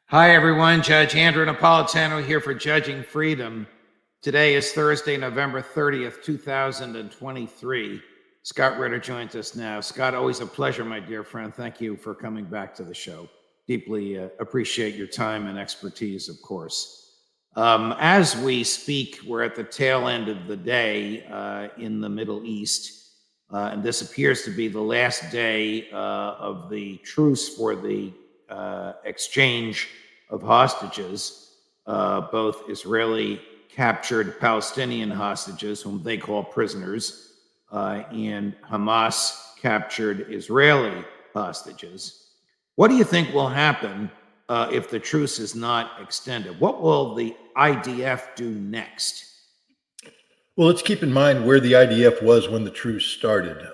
Hi, everyone. Judge Andrew Napolitano here for Judging Freedom. Today is Thursday, November 30th, 2023. Scott Ritter joins us now. Scott, always a pleasure, my dear friend. Thank you for coming back to the show. Deeply appreciate your time and expertise, of course. As we speak, we're at the tail end of the day in the Middle East, and this appears to be the last day of the truce for the exchange of hostages, both Israeli captured Palestinian hostages, whom they call prisoners, and Hamas captured Israeli hostages. What do you think will happen if the truce is not extended? What will the IDF do next? Well, let's keep in mind where the IDF was when the truce started.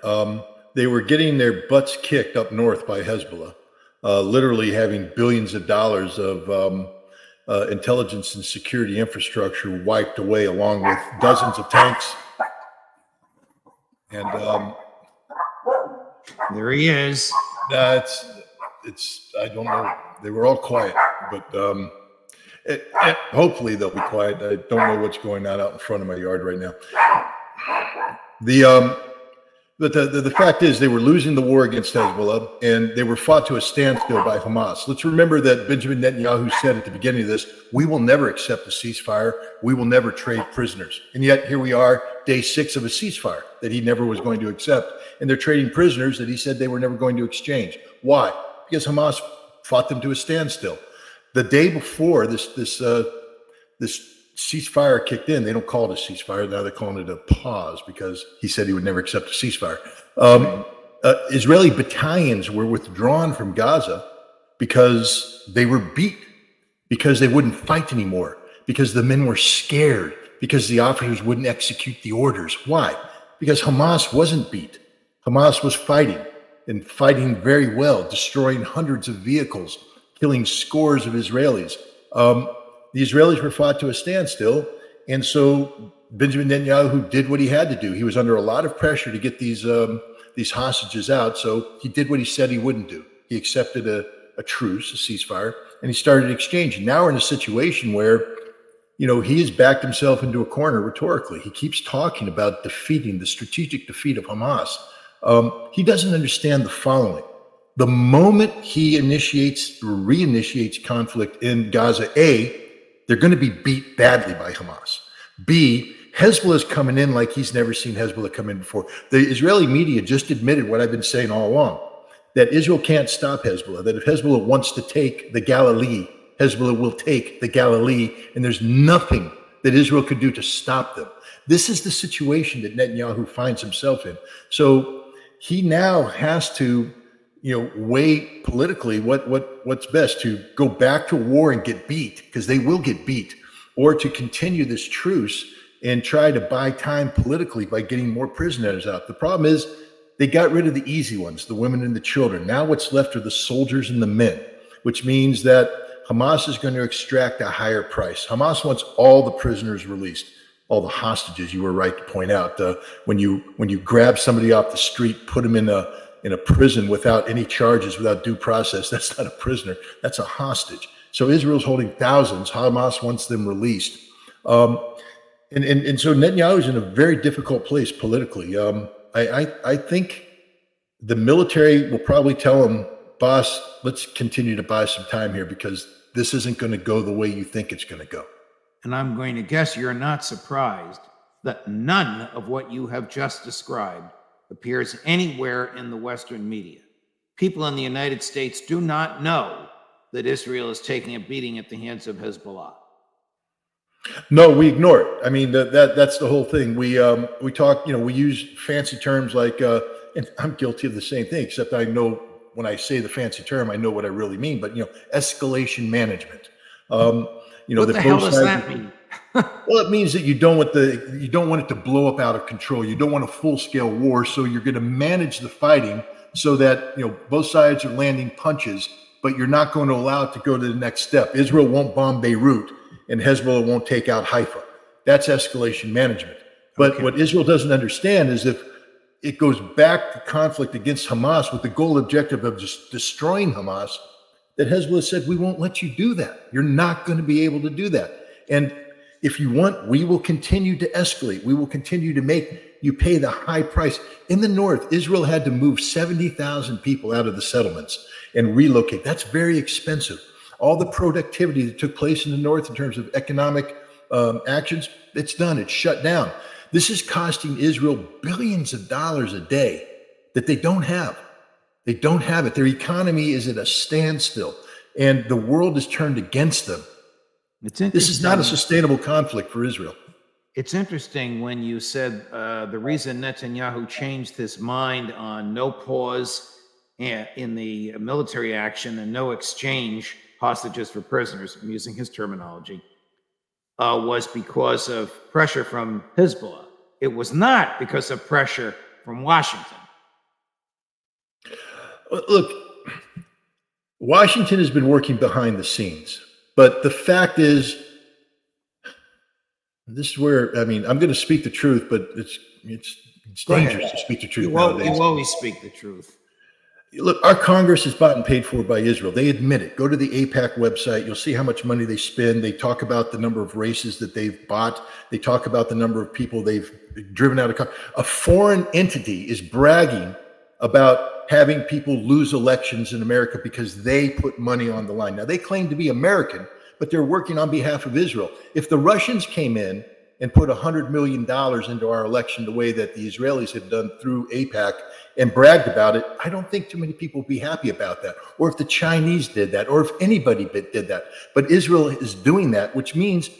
They were getting their butts kicked up north by Hezbollah. Literally having billions of dollars of intelligence and security infrastructure wiped away, along with dozens of tanks. And there he is. It's I don't know. They were all quiet, but hopefully they'll be quiet. I don't know what's going on out in front of my yard right now. But the fact is, they were losing the war against Hezbollah, and they were fought to a standstill by Hamas. Let's remember that Benjamin Netanyahu said at the beginning of this, we will never accept a ceasefire. We will never trade prisoners. And yet here we are, day 6 of a ceasefire that he never was going to accept. And they're trading prisoners that he said they were never going to exchange. Why? Because Hamas fought them to a standstill. The day before this ceasefire kicked in, they don't call it a ceasefire. Now they're calling it a pause because he said he would never accept a ceasefire. Israeli battalions were withdrawn from Gaza because they were beat, because they wouldn't fight anymore, because the men were scared, because the officers wouldn't execute the orders. Why? Because Hamas wasn't beat. Hamas was fighting, and fighting very well, destroying hundreds of vehicles, killing scores of Israelis. The Israelis were fought to a standstill, and so Benjamin Netanyahu did what he had to do. He was under a lot of pressure to get these hostages out, so he did what he said he wouldn't do. He accepted a truce, a ceasefire, and he started exchanging. Now we're in a situation where, he has backed himself into a corner rhetorically. He keeps talking about defeating the strategic defeat of Hamas. He doesn't understand the following. The moment he reinitiates conflict in Gaza, A, they're going to be beat badly by Hamas. B, Hezbollah is coming in like he's never seen Hezbollah come in before. The Israeli media just admitted what I've been saying all along, that Israel can't stop Hezbollah, that if Hezbollah wants to take the Galilee, Hezbollah will take the Galilee, and there's nothing that Israel could do to stop them. This is the situation that Netanyahu finds himself in. So he now has to weigh politically what's best, to go back to war and get beat, because they will get beat, or to continue this truce and try to buy time politically by getting more prisoners out. The problem is they got rid of the easy ones, the women and the children. Now what's left are the soldiers and the men, which means that Hamas is going to extract a higher price. Hamas wants all the prisoners released, all the hostages. You were right to point out, when you grab somebody off the street, put them in a prison without any charges, without due process, that's not a prisoner, that's a hostage. So Israel's holding thousands. Hamas wants them released. And so Netanyahu's in a very difficult place politically. I think the military will probably tell him, boss, let's continue to buy some time here, because this isn't going to go the way you think it's going to go. And I'm going to guess you're not surprised that none of what you have just described appears anywhere in the Western media. People in the United States do not know that Israel is taking a beating at the hands of Hezbollah. No, we ignore it. I mean, that's the whole thing. We talk, we use fancy terms like, and I'm guilty of the same thing, except I know when I say the fancy term, I know what I really mean. But escalation management. What the hell does that mean? Well, it means that you don't want it to blow up out of control. You don't want a full-scale war, so you're going to manage the fighting so that both sides are landing punches, but you're not going to allow it to go to the next step. Israel won't bomb Beirut, and Hezbollah won't take out Haifa. That's escalation management. But what Israel doesn't understand is if it goes back to conflict against Hamas with the goal objective of just destroying Hamas, that Hezbollah said, we won't let you do that. You're not going to be able to do that. And if you want, we will continue to escalate. We will continue to make you pay the high price. In the north, Israel had to move 70,000 people out of the settlements and relocate. That's very expensive. All the productivity that took place in the north in terms of economic actions, it's done. It's shut down. This is costing Israel billions of dollars a day that they don't have. They don't have it. Their economy is at a standstill, and the world is turned against them. This is not a sustainable conflict for Israel. It's interesting when you said the reason Netanyahu changed his mind on no pause in the military action and no exchange hostages for prisoners, I'm using his terminology, was because of pressure from Hezbollah. It was not because of pressure from Washington. Look, Washington has been working behind the scenes, but the fact is, this is where, I mean, I'm going to speak the truth, but it's dangerous to speak the truth nowadays. You always speak the truth. Look, our Congress is bought and paid for by Israel. They admit it. Go to the AIPAC website. You'll see how much money they spend. They talk about the number of races that they've bought. They talk about the number of people they've driven out of Congress. A foreign entity is bragging about having people lose elections in America because they put money on the line. Now, they claim to be American, but they're working on behalf of Israel. If the Russians came in and put $100 million into our election the way that the Israelis have done through AIPAC and bragged about it, I don't think too many people would be happy about that. Or if the Chinese did that, or if anybody did that. But Israel is doing that, which means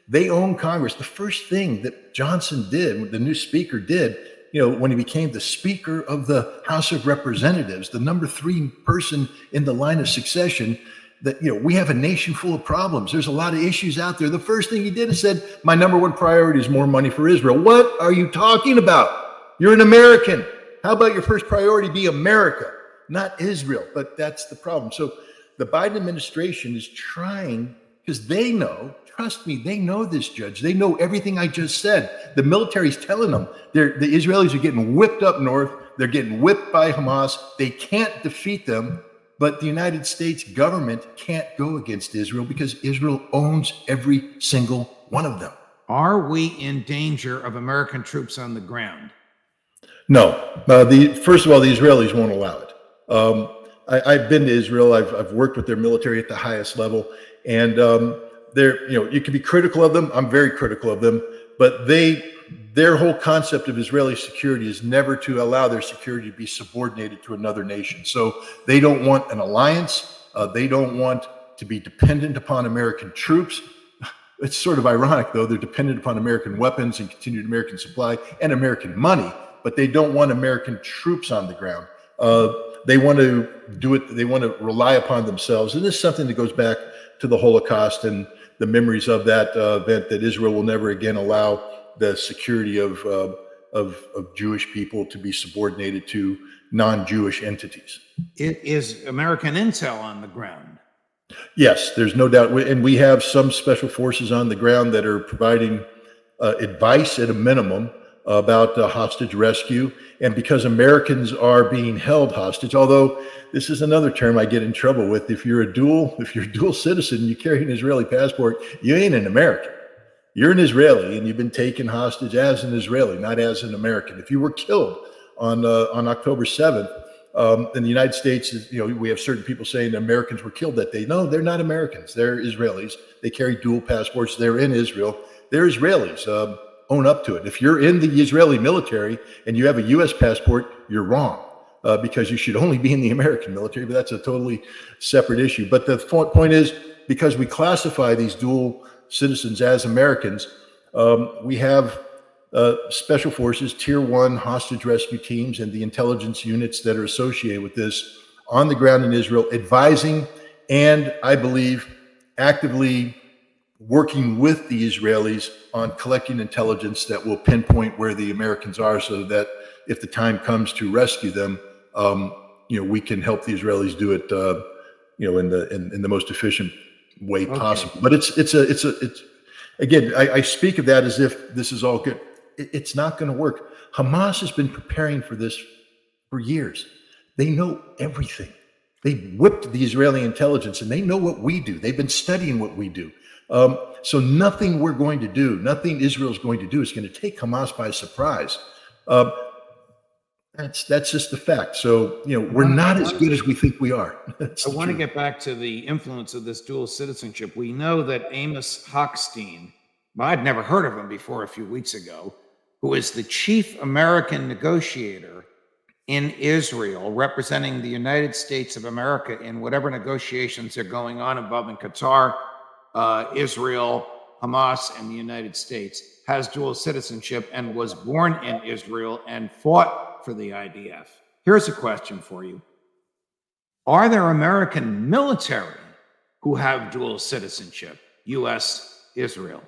they own Congress. The first thing that Johnson did, the new speaker did, when he became the Speaker of the House of Representatives, the number 3 person in the line of succession, that, we have a nation full of problems. There's a lot of issues out there. The first thing he did is said, my number 1 priority is more money for Israel. What are you talking about? You're an American. How about your first priority be America, not Israel? But that's the problem. So the Biden administration is trying, because they know, trust me, they know this, Judge. They know everything I just said. The military's telling them the Israelis are getting whipped up north. They're getting whipped by Hamas. They can't defeat them. But the United States government can't go against Israel because Israel owns every single one of them. Are we in danger of American troops on the ground? No. First of all, the Israelis won't allow it. I've been to Israel. I've worked with their military at the highest level, and you can be critical of them. I'm very critical of them, but their whole concept of Israeli security is never to allow their security to be subordinated to another nation. So they don't want an alliance. They don't want to be dependent upon American troops. It's sort of ironic, though. They're dependent upon American weapons and continued American supply and American money, but they don't want American troops on the ground. They want to do it. They want to rely upon themselves. And this is something that goes back to the Holocaust and the memories of that event, that Israel will never again allow the security of Jewish people to be subordinated to non-Jewish entities. Is American intel on the ground? Yes, there's no doubt. And we have some special forces on the ground that are providing advice at a minimum about hostage rescue. And because Americans are being held hostage, although this is another term I get in trouble with. If you're a dual citizen, you carry an Israeli passport, you ain't an American. You're an Israeli, and you've been taken hostage as an Israeli, not as an American. If you were killed on October 7th, in the United States, we have certain people saying Americans were killed that day. No, they're not Americans. They're Israelis. They carry dual passports. They're in Israel. They're Israelis. Own up to it. If you're in the Israeli military and you have a U.S. passport, you're wrong, because you should only be in the American military, but that's a totally separate issue. But the point is, because we classify these dual citizens as Americans, we have special forces, tier 1 hostage rescue teams, and the intelligence units that are associated with this on the ground in Israel, advising and, I believe, actively working with the Israelis on collecting intelligence that will pinpoint where the Americans are, so that if the time comes to rescue them, we can help the Israelis do it, in the most efficient way possible. But it's again, I speak of that as if this is all good. It's not going to work. Hamas has been preparing for this for years. They know everything. They whipped the Israeli intelligence, and they know what we do. They've been studying what we do. So nothing we're going to do, nothing Israel's going to do is going to take Hamas by surprise. That's just the fact. So, we're not as good as we think we are. I want to get back to the influence of this dual citizenship. We know that Amos Hochstein, I'd never heard of him before a few weeks ago, who is the chief American negotiator in Israel, representing the United States of America in whatever negotiations are going on involving Qatar, Israel, Hamas, and the United States, has dual citizenship and was born in Israel and fought for the IDF. Here's a question for you. Are there American military who have dual citizenship, U.S., Israel?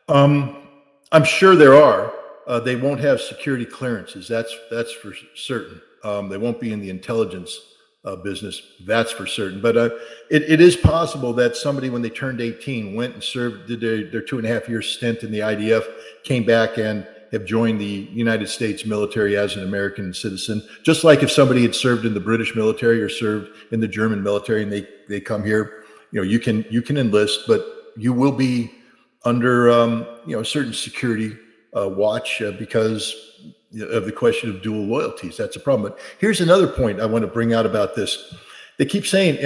I'm sure there are. They won't have security clearances. That's for certain. They won't be in the intelligence business. That's for certain. But it is possible that somebody, when they turned 18, went and served, did their 2.5-year stint in the IDF, came back and have joined the United States military as an American citizen. Just like if somebody had served in the British military or served in the German military and they come here, you can enlist, but you will be under a certain security watch because of the question of dual loyalties. That's a problem. But here's another point I want to bring out about this. They keep saying,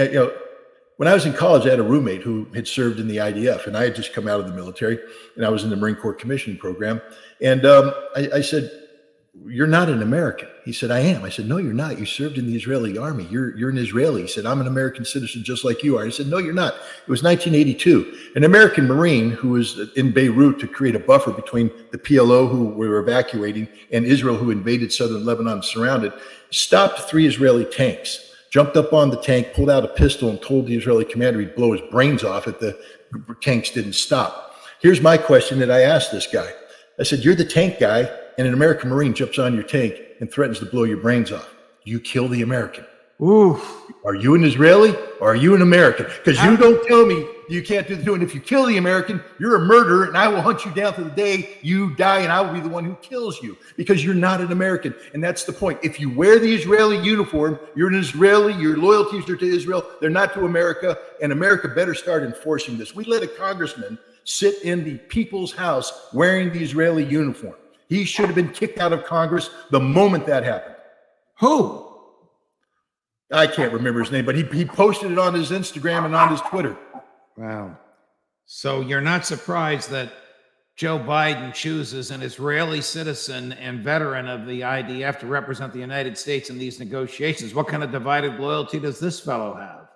when I was in college, I had a roommate who had served in the IDF, and I had just come out of the military, and I was in the Marine Corps commissioning program. And I said, "You're not an American." He said, "I am." I said, "No, you're not. You served in the Israeli army. You're an Israeli." He said, "I'm an American citizen just like you are." I said, "No, you're not." It was 1982. An American Marine who was in Beirut to create a buffer between the PLO, who we were evacuating, and Israel, who invaded southern Lebanon, surrounded, stopped 3 Israeli tanks, jumped up on the tank, pulled out a pistol, and told the Israeli commander he'd blow his brains off if the tanks didn't stop. Here's my question that I asked this guy. I said, "You're the tank guy, and an American Marine jumps on your tank and threatens to blow your brains off. Do you kill the American? Ooh. Are you an Israeli or are you an American? Because you don't tell me you can't do the two. And if you kill the American, you're a murderer, and I will hunt you down to the day you die, and I will be the one who kills you because you're not an American." And that's the point. If you wear the Israeli uniform, you're an Israeli, your loyalties are to Israel, they're not to America, and America better start enforcing this. We let a congressman sit in the people's house wearing the Israeli uniform. He should have been kicked out of Congress the moment that happened. Who? I can't remember his name, but he posted it on his Instagram and on his Twitter. Wow. So you're not surprised that Joe Biden chooses an Israeli citizen and veteran of the IDF to represent the United States in these negotiations. What kind of divided loyalty does this fellow have?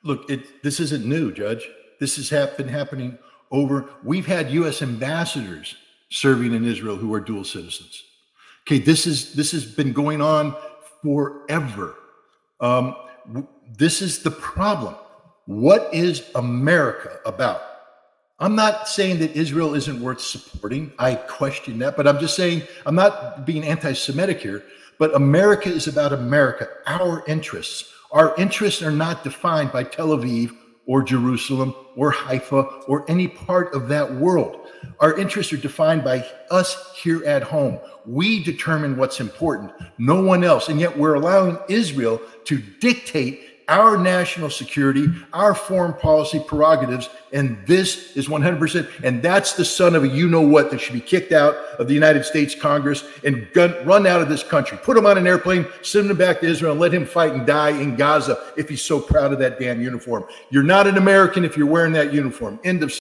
Look, this isn't new, Judge. This has been happening we've had U.S. ambassadors serving in Israel who are dual citizens. Okay, this has been going on forever. This is the problem. What is America about? I'm not saying that Israel isn't worth supporting. I question that, but I'm just saying, I'm not being anti-Semitic here, but America is about America, our interests. Our interests are not defined by Tel Aviv or Jerusalem or Haifa or any part of that world. Our interests are defined by us here at home. We determine what's important, no one else. And yet we're allowing Israel to dictate our national security, our foreign policy prerogatives, and this is 100%. And that's the son of a you-know-what that should be kicked out of the United States Congress and run out of this country. Put him on an airplane, send him back to Israel, and let him fight and die in Gaza if he's so proud of that damn uniform. You're not an American if you're wearing that uniform. End of